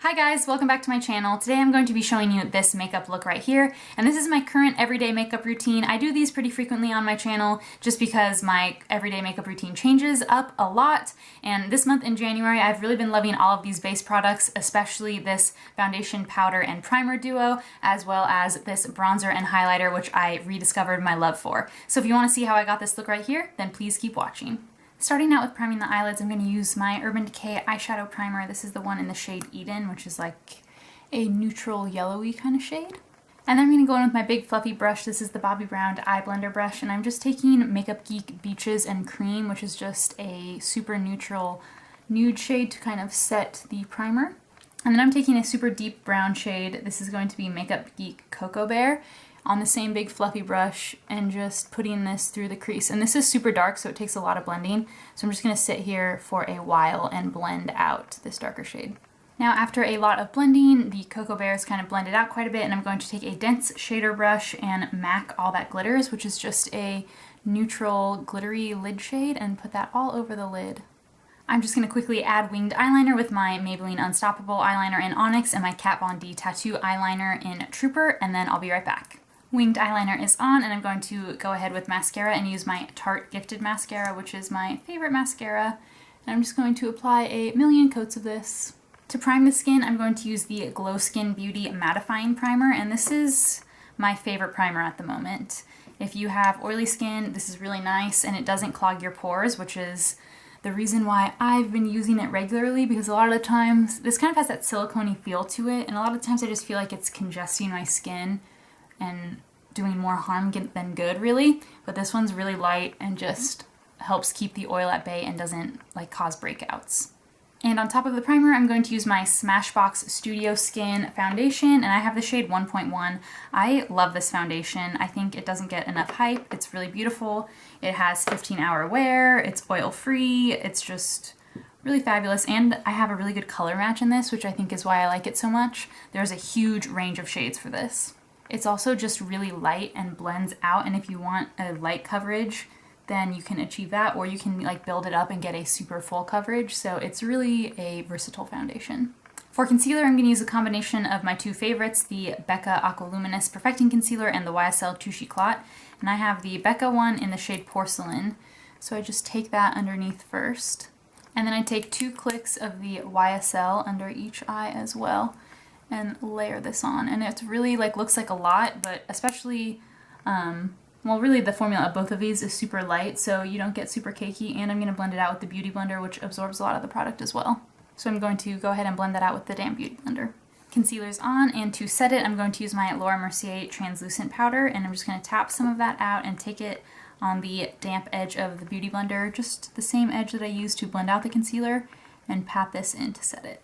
Hi guys, welcome back to my channel. Today I'm going to be showing you this makeup look right here, and this is my current everyday makeup routine. I do these pretty frequently on my channel just because my everyday makeup routine changes up a lot, and this month in January I've really been loving all of these base products, especially this foundation, powder, and primer duo, as well as this bronzer and highlighter, which I rediscovered my love for. So if you want to see how I got this look right here, then please keep watching. Starting out with priming the eyelids, I'm going to use my Urban Decay eyeshadow primer. This is the one in the shade Eden, which is like a neutral yellowy kind of shade. And then I'm going to go in with my big fluffy brush. This is the Bobbi Brown eye blender brush, and I'm just taking Makeup Geek Beaches and Cream, which is just a super neutral nude shade to kind of set the primer. And then I'm taking a super deep brown shade. This is going to be Makeup Geek Cocoa Bear, on the same big fluffy brush, and just putting this through the crease. And this is super dark, so it takes a lot of blending. So I'm just gonna sit here for a while and blend out this darker shade. Now after a lot of blending, the Cocoa Bear is kind of blended out quite a bit, and I'm going to take a dense shader brush and MAC All That Glitters, which is just a neutral glittery lid shade, and put that all over the lid. I'm just going to quickly add winged eyeliner with my Maybelline Unstoppable eyeliner in Onyx and my Kat Von D tattoo eyeliner in Trooper, and then I'll be right back. Winged eyeliner is on, and I'm going to go ahead with mascara and use my Tarte Gifted Mascara, which is my favorite mascara. And I'm just going to apply a million coats of this. To prime the skin, I'm going to use the Glo Skin Beauty Mattifying Primer, and this is my favorite primer at the moment. If you have oily skin, this is really nice, and it doesn't clog your pores, which is the reason why I've been using it regularly, because a lot of the times, this kind of has that silicone-y feel to it, and a lot of times I just feel like it's congesting my skin and doing more harm than good, really. But this one's really light and just helps keep the oil at bay and doesn't like cause breakouts. And on top of the primer, I'm going to use my Smashbox Studio Skin foundation, and I have the shade 1.1. I love this foundation. I think it doesn't get enough hype. It's really beautiful. It has 15-hour wear. It's oil-free. It's just really fabulous, and I have a really good color match in this, which I think is why I like it so much. There's a huge range of shades for this. It's also just really light and blends out, and if you want a light coverage, then you can achieve that, or you can like build it up and get a super full coverage, so it's really a versatile foundation. For concealer, I'm going to use a combination of my two favorites, the Becca Aqua Luminous Perfecting Concealer and the YSL Touche Eclat, and I have the Becca one in the shade Porcelain, so I just take that underneath first, and then I take 2 clicks of the YSL under each eye as well, and layer this on. And it's really like looks like a lot, but especially well, really the formula of both of these is super light, so you don't get super cakey, and I'm going to blend it out with the Beauty Blender, which absorbs a lot of the product as well. So I'm going to go ahead and blend that out with the damn Beauty Blender. Concealer's on, and to set it I'm going to use my Laura Mercier translucent powder, and I'm just going to tap some of that out and take it on the damp edge of the Beauty Blender, just the same edge that I used to blend out the concealer, and pat this in to set it.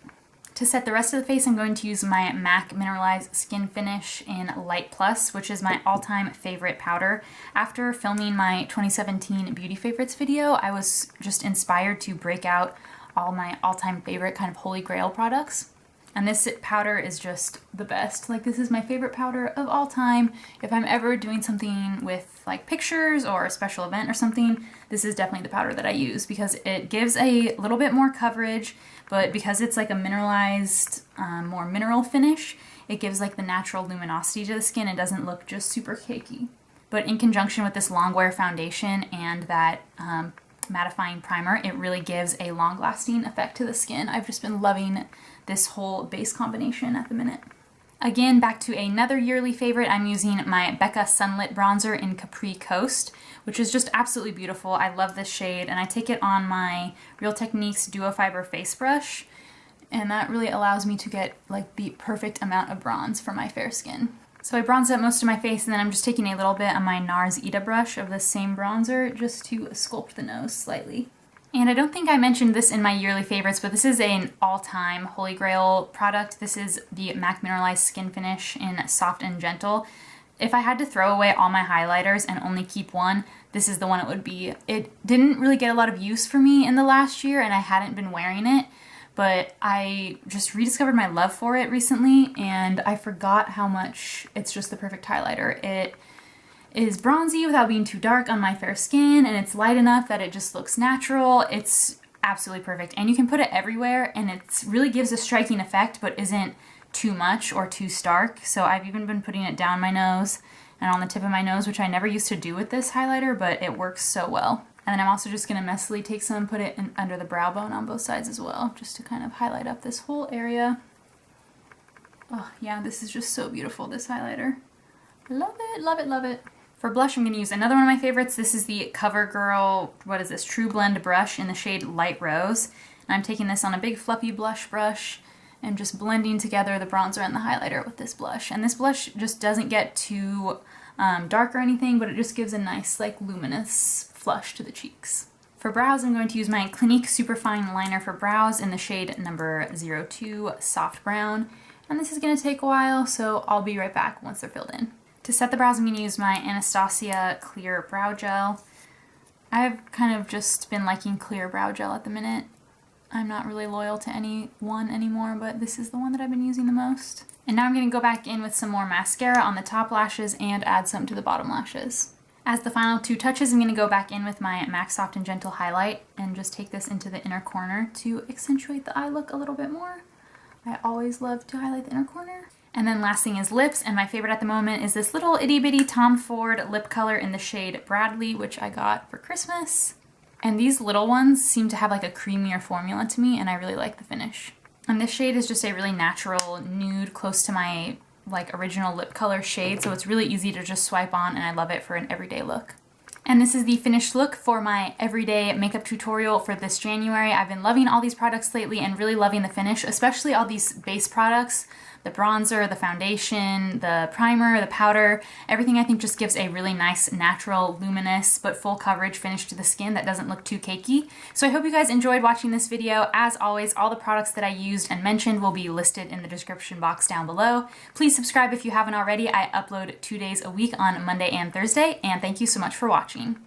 To set the rest of the face, I'm going to use my MAC Mineralize Skin Finish in Light Plus, which is my all-time favorite powder. After filming my 2017 Beauty Favorites video, I was just inspired to break out all my all-time favorite kind of holy grail products. And this powder is just the best. Like, this is my favorite powder of all time. If I'm ever doing something with like pictures or a special event or something, this is definitely the powder that I use, because it gives a little bit more coverage, but because it's like a mineralized, more mineral finish, it gives like the natural luminosity to the skin. It doesn't look just super cakey. But in conjunction with this long wear foundation and that mattifying primer, it really gives a long-lasting effect to the skin. I've just been loving this whole base combination at the minute. Again, back to another yearly favorite, I'm using my Becca Sunlit Bronzer in Capri Coast, which is just absolutely beautiful. I love this shade, and I take it on my Real Techniques Duo Fiber Face Brush, and that really allows me to get like the perfect amount of bronze for my fair skin. So I bronze up most of my face, and then I'm just taking a little bit on my NARS Ita brush of the same bronzer just to sculpt the nose slightly. And I don't think I mentioned this in my yearly favorites, but this is an all-time holy grail product. This is the MAC Mineralized Skin Finish in Soft and Gentle. If I had to throw away all my highlighters and only keep one, this is the one it would be. It didn't really get a lot of use for me in the last year, and I hadn't been wearing it, but I just rediscovered my love for it recently, and I forgot how much it's just the perfect highlighter. It is bronzy without being too dark on my fair skin, and it's light enough that it just looks natural. It's absolutely perfect. And you can put it everywhere and it really gives a striking effect but isn't too much or too stark. So I've even been putting it down my nose and on the tip of my nose, which I never used to do with this highlighter, but it works so well. And then I'm also just gonna messily take some and put it in under the brow bone on both sides as well, just to kind of highlight up this whole area. Oh yeah, this is just so beautiful, this highlighter. Love it, love it, love it. For blush, I'm gonna use another one of my favorites. This is the CoverGirl, what is this, TruBlend brush in the shade Light Rose. And I'm taking this on a big fluffy blush brush and just blending together the bronzer and the highlighter with this blush. And this blush just doesn't get too dark or anything, but it just gives a nice like luminous flush to the cheeks. For brows, I'm going to use my Clinique Superfine Liner for Brows in the shade number 02 Soft Brown. And this is gonna take a while, so I'll be right back once they're filled in. To set the brows, I'm gonna use my Anastasia Clear Brow Gel. I've kind of just been liking clear brow gel at the minute. I'm not really loyal to any one anymore, but this is the one that I've been using the most. And now I'm gonna go back in with some more mascara on the top lashes and add some to the bottom lashes. As the final two touches, I'm gonna go back in with my MAC Soft and Gentle highlight and just take this into the inner corner to accentuate the eye look a little bit more. I always love to highlight the inner corner. And then last thing is lips, and my favorite at the moment is this little itty bitty Tom Ford lip color in the shade Bradley, which I got for Christmas. And these little ones seem to have like a creamier formula to me, and I really like the finish. And this shade is just a really natural nude, close to my like original lip color shade, so it's really easy to just swipe on, and I love it for an everyday look. And this is the finished look for my everyday makeup tutorial for this January. I've been loving all these products lately and really loving the finish, especially all these base products. The bronzer, the foundation, the primer, the powder, everything I think just gives a really nice, natural, luminous, but full coverage finish to the skin that doesn't look too cakey. So I hope you guys enjoyed watching this video. As always, all the products that I used and mentioned will be listed in the description box down below. Please subscribe if you haven't already. I upload 2 days a week on Monday and Thursday, and thank you so much for watching.